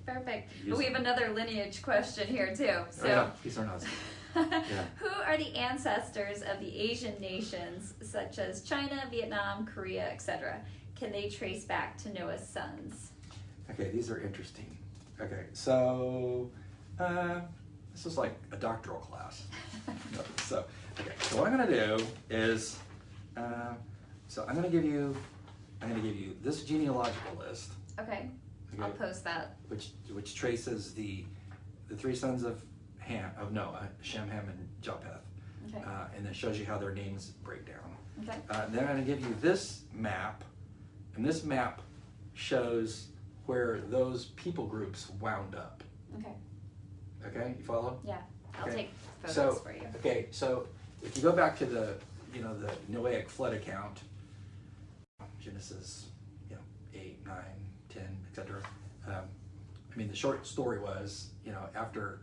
Perfect. But we have another lineage question here too. So, yeah, these are nuts. Yeah. Who are the ancestors of the Asian nations such as China, Vietnam, Korea, etc.? Can they trace back to Noah's sons? Okay, these are interesting. Okay, so this is like a doctoral class. So what I'm going to do is, so I'm going to give you this genealogical list. Okay. I'll post that. Which traces the three sons of Noah, Shem, Ham, and Japheth. Okay. And then shows you how their names break down. Okay. Then I'm going to give you this map, and this map shows where those people groups wound up. Okay. Okay, you follow? Yeah, I'll okay. take photos for you. Okay, so if you go back to the Noahic flood account, Genesis 8, 9, 10, etc. I mean, the short story was, after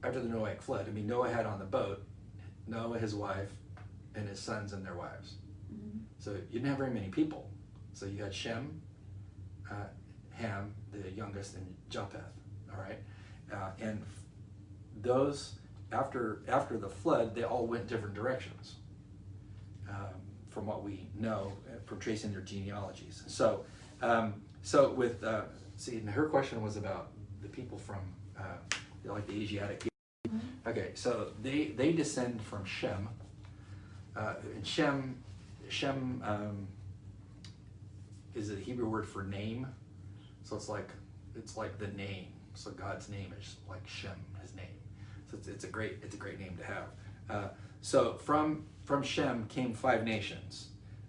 the Noahic flood, Noah had on the boat Noah, his wife, and his sons and their wives. Mm-hmm. So you didn't have very many people. So you had Shem, Ham, the youngest, and Japheth. All right, and those after the flood, they all went different directions. From what we know from tracing their genealogies. So with and her question was about the people from like the Asiatic people. Mm-hmm. Okay, so they descend from Shem. And Shem is a Hebrew word for name. So it's like the name. So God's name is like Shem, his name. So it's a great name to have. So from Shem came 5 nations.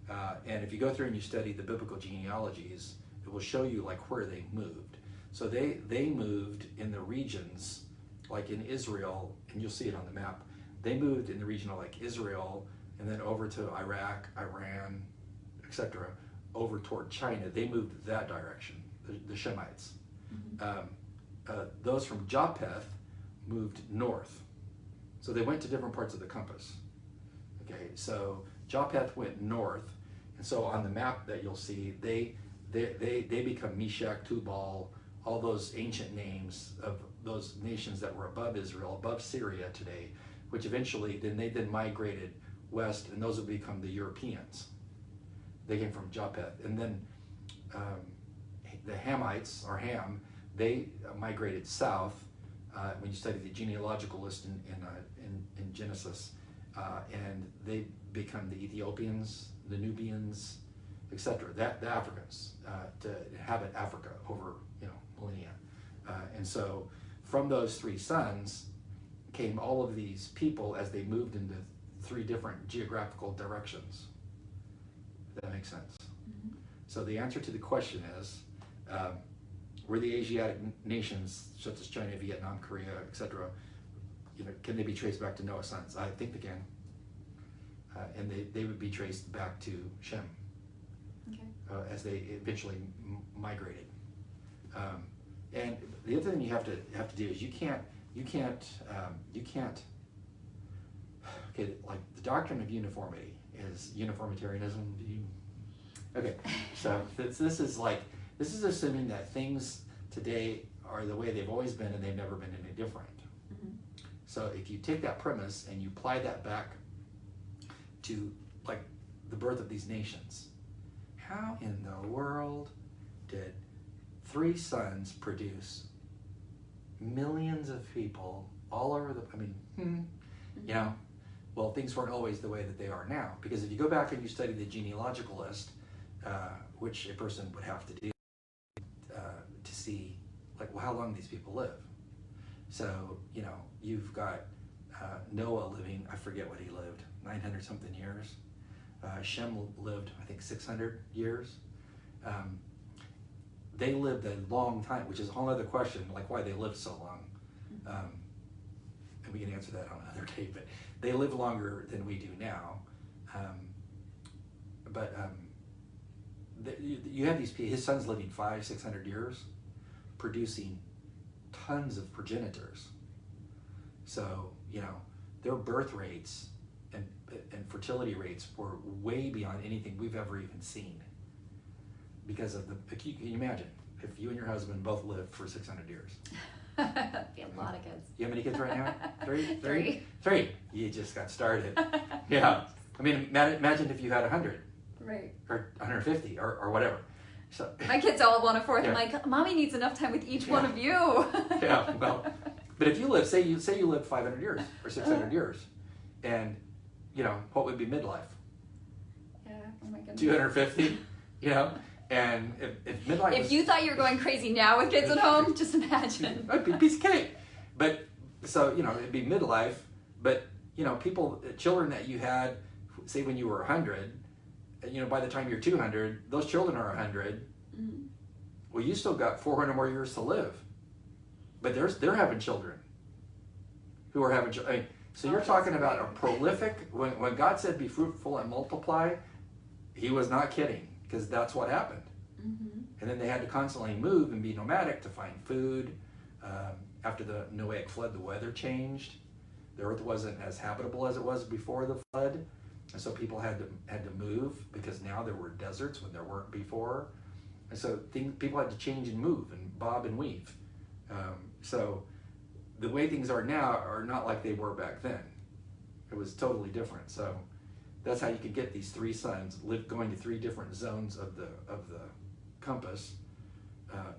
And if you go through and you study the biblical genealogies, it will show you like where they moved. So they moved in the regions, like in Israel, and you'll see it on the map. They moved in the region of like Israel, and then over to Iraq, Iran, etc., over toward China. They moved that direction, the Shemites. Mm-hmm. Those from Japheth moved north. So they went to different parts of the compass. Okay, so Japheth went north, and so on the map that you'll see, they become Meshach, Tubal, all those ancient names of those nations that were above Israel, above Syria today, which eventually they migrated west, and those would become the Europeans. They came from Japheth, and then the Hamites, or Ham, they migrated south. When you study the genealogical list in Genesis, and they become the Ethiopians, the Nubians, etc. The Africans to inhabit Africa over millennia, and so from those 3 sons came all of these people as they moved into 3 different geographical directions. If that makes sense. Mm-hmm. So the answer to the question is, were the Asiatic nations such as China, Vietnam, Korea, etc., can they be traced back to Noah's sons? I think they can. And they would be traced back to Shem. Okay. As they eventually migrated. And the other thing you have to do is you can't okay, like the doctrine of uniformity is uniformitarianism. Okay, so this is assuming that things today are the way they've always been and they've never been any different. Mm-hmm. So if you take that premise and you apply that back to like the birth of these nations, how in the world did 3 sons produce millions of people all over the, well, things weren't always the way that they are now. Because if you go back and you study the genealogical list, which a person would have to do to see, like, well, how long these people live. So, you've got Noah living, I forget what he lived, 900 something years. Shem lived, I think, 600 years. They lived a long time, which is a whole other question, like why they lived so long. And we can answer that on another day, but they lived longer than we do now. You have his sons living 500-600 years, producing tons of progenitors. So, their birth rates and fertility rates were way beyond anything we've ever even seen. Because of can you imagine? if you and your husband both lived for 600 years? Be a lot of kids. You have many kids right now? Three? Three. Three. You just got started. Yeah. I mean, imagine if you had 100. Right. Or 150 or whatever. So my kids all want a fourth. Yeah. I'm like, Mommy needs enough time with each one of you. Yeah, well, but if you live, say you lived 500 years or 600 years, and what would be midlife? Yeah. Oh my goodness. 250. And if midlife. If you thought you were going crazy now with kids at home, just imagine. It'd be a piece of cake. But so it'd be midlife. But children that you had, say when you were 100. By the time you're 200, those children are 100. Mm-hmm. Well, you still got 400 more years to live. But they're having children who are having children. So you're talking about a prolific, when God said be fruitful and multiply, he was not kidding, because that's what happened. Mm-hmm. And then they had to constantly move and be nomadic to find food. After the Noahic flood, the weather changed. The earth wasn't as habitable as it was before the flood. And so people had to move, because now there were deserts when there weren't before. And so people had to change and move and bob and weave. So the way things are now are not like they were back then. It was totally different. So that's how you could get these three sons going to three different zones of the compass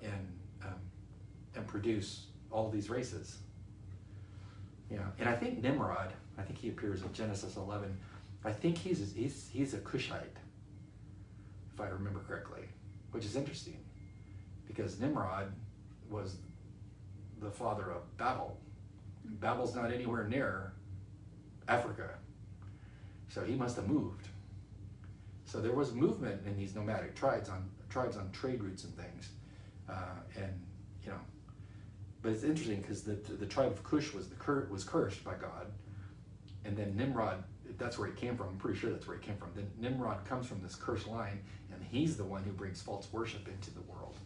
and produce all these races. And I think Nimrod, he appears in Genesis 11. I think he's a Cushite, if I remember correctly, which is interesting, because Nimrod was the father of Babel. Babel's not anywhere near Africa, so he must have moved. So there was movement in these nomadic tribes on trade routes and things, But it's interesting, because the tribe of Cush was cursed by God, and then Nimrod. That's where he came from. I'm pretty sure that's where he came from. Then Nimrod comes from this cursed line, and he's the one who brings false worship into the world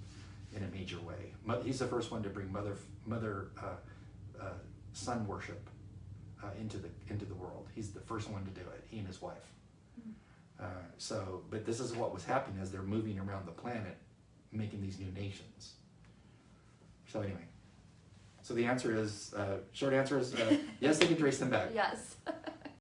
in a major way. He's the first one to bring son worship into the world. He's the first one to do it. He and his wife. But this is what was happening as they're moving around the planet, making these new nations. So anyway, so the answer is short answer is yes, they can trace them back. Yes.